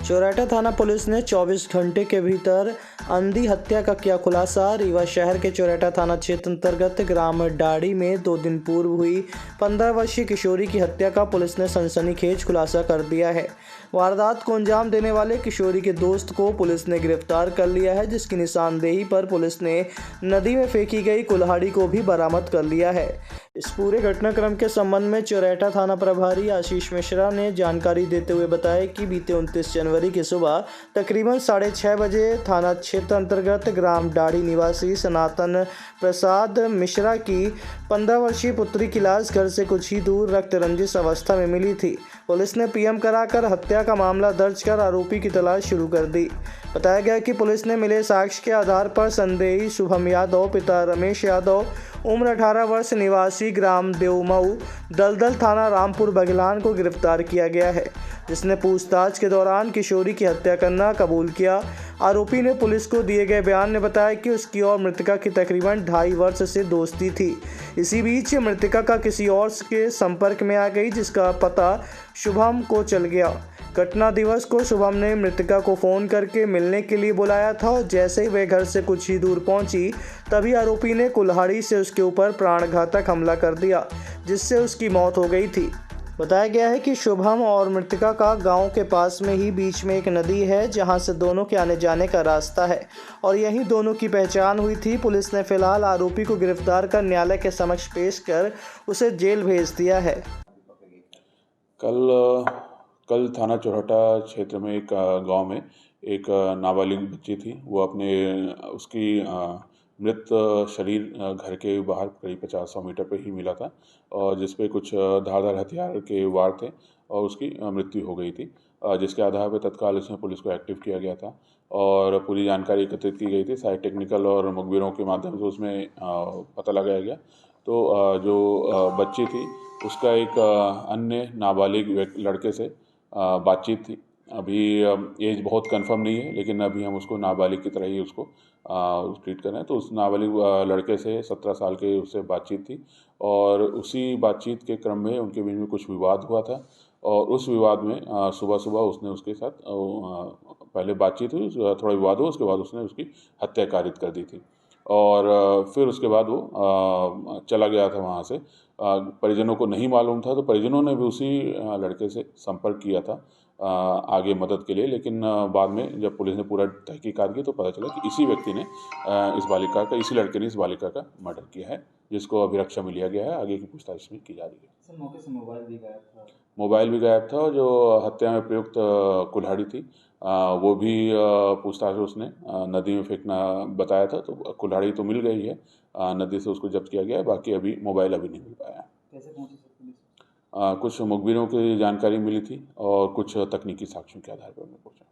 चोरैठा थाना पुलिस ने 24 घंटे के भीतर अंधी हत्या का किया खुलासा। रीवा शहर के चोरैठा थाना क्षेत्र अंतर्गत ग्राम डाड़ी में 2 दिन पूर्व हुई 15 वर्षीय किशोरी की हत्या का पुलिस ने सनसनीखेज खुलासा कर दिया है। वारदात को अंजाम देने वाले किशोरी के दोस्त को पुलिस ने गिरफ्तार कर लिया है, जिसकी निशानदेही पर पुलिस ने नदी में फेंकी गई कुल्हाड़ी को भी बरामद कर लिया है। इस पूरे घटनाक्रम के संबंध में चोरैठा थाना प्रभारी आशीष मिश्रा ने जानकारी देते हुए बताया कि बीते 29 जनवरी की सुबह तकरीबन 6:30 बजे थाना क्षेत्र अंतर्गत ग्राम डाड़ी निवासी सनातन प्रसाद मिश्रा की 15 वर्षीय पुत्री की लाश घर से कुछ ही दूर रक्त रंजित अवस्था में मिली थी। पुलिस ने पीएम कराकर हत्या का मामला दर्ज कर आरोपी की तलाश शुरू कर दी। बताया गया कि पुलिस ने मिले साक्ष्य के आधार पर संदेही शुभम यादव पिता रमेश यादव उम्र 18 वर्ष निवासी ग्राम देवमऊ दलदल थाना रामपुर बघेलान को गिरफ्तार किया गया है, जिसने पूछताछ के दौरान किशोरी की हत्या करना कबूल किया। आरोपी ने पुलिस को दिए गए बयान में बताया कि उसकी और मृतका की तकरीबन 2.5 वर्ष से दोस्ती थी। इसी बीच मृतका का किसी और के संपर्क में आ गई, जिसका पता शुभम को चल गया। घटना दिवस को शुभम ने मृतका को फ़ोन करके मिलने के लिए बुलाया था और जैसे ही वह घर से कुछ ही दूर पहुंची, तभी आरोपी ने कुल्हाड़ी से उसके ऊपर प्राणघातक हमला कर दिया, जिससे उसकी मौत हो गई थी। बताया गया है कि शुभम और मृतका का गांव के पास में ही बीच में एक नदी है, जहां से दोनों के आने जाने का रास्ता है और यहीं दोनों की पहचान हुई थी। पुलिस ने फिलहाल आरोपी को गिरफ्तार कर न्यायालय के समक्ष पेश कर उसे जेल भेज दिया है। कल थाना चोरैठा क्षेत्र में एक गांव में एक नाबालिग बच्ची थी। वो उसकी मृत शरीर घर के बाहर करीब 50-100 मीटर पे ही मिला था और जिस पे कुछ धारदार हथियार के वार थे और उसकी मृत्यु हो गई थी, जिसके आधार पर तत्काल इसमें पुलिस को एक्टिव किया गया था और पूरी जानकारी एकत्रित की गई थी। सारे टेक्निकल और मुखबिरों के माध्यम से उसमें पता लगाया गया। तो जो बच्ची थी उसका एक अन्य नाबालिग लड़के से बातचीत थी। अभी एज बहुत कंफर्म नहीं है, लेकिन अभी हम उसको नाबालिग की तरह ही उसको ट्रीट कर रहे हैं। तो उस नाबालिग लड़के से 17 साल के उससे बातचीत थी और उसी बातचीत के क्रम में उनके बीच में कुछ विवाद हुआ था और उस विवाद में सुबह सुबह उसने उसके साथ पहले बातचीत हुई, थोड़ा विवाद हुआ, उसके बाद उसने उसकी हत्या कारित कर दी थी और फिर उसके बाद वो चला गया था वहाँ से। परिजनों को नहीं मालूम था, तो परिजनों ने भी उसी लड़के से संपर्क किया था आगे मदद के लिए, लेकिन बाद में जब पुलिस ने पूरा तहकीकात की तो पता चला कि इसी लड़के ने इस बालिका का मर्डर किया है, जिसको अभिरक्षा में लिया गया है। आगे की पूछताछ में की जा रही है। सर, मौके से मोबाइल भी गायब था और जो हत्या में प्रयुक्त कुल्हाड़ी थी वो भी पूछताछ में उसने नदी में फेंकना बताया था। तो कुल्हाड़ी तो मिल गई है, नदी से उसको जब्त किया गया है। बाकी अभी मोबाइल नहीं मिल पाया। कैसे पहुंची सर पुलिस? कुछ मुखबिरों की जानकारी मिली थी और कुछ तकनीकी साक्ष्यों के आधार पर मैं पहुंचा।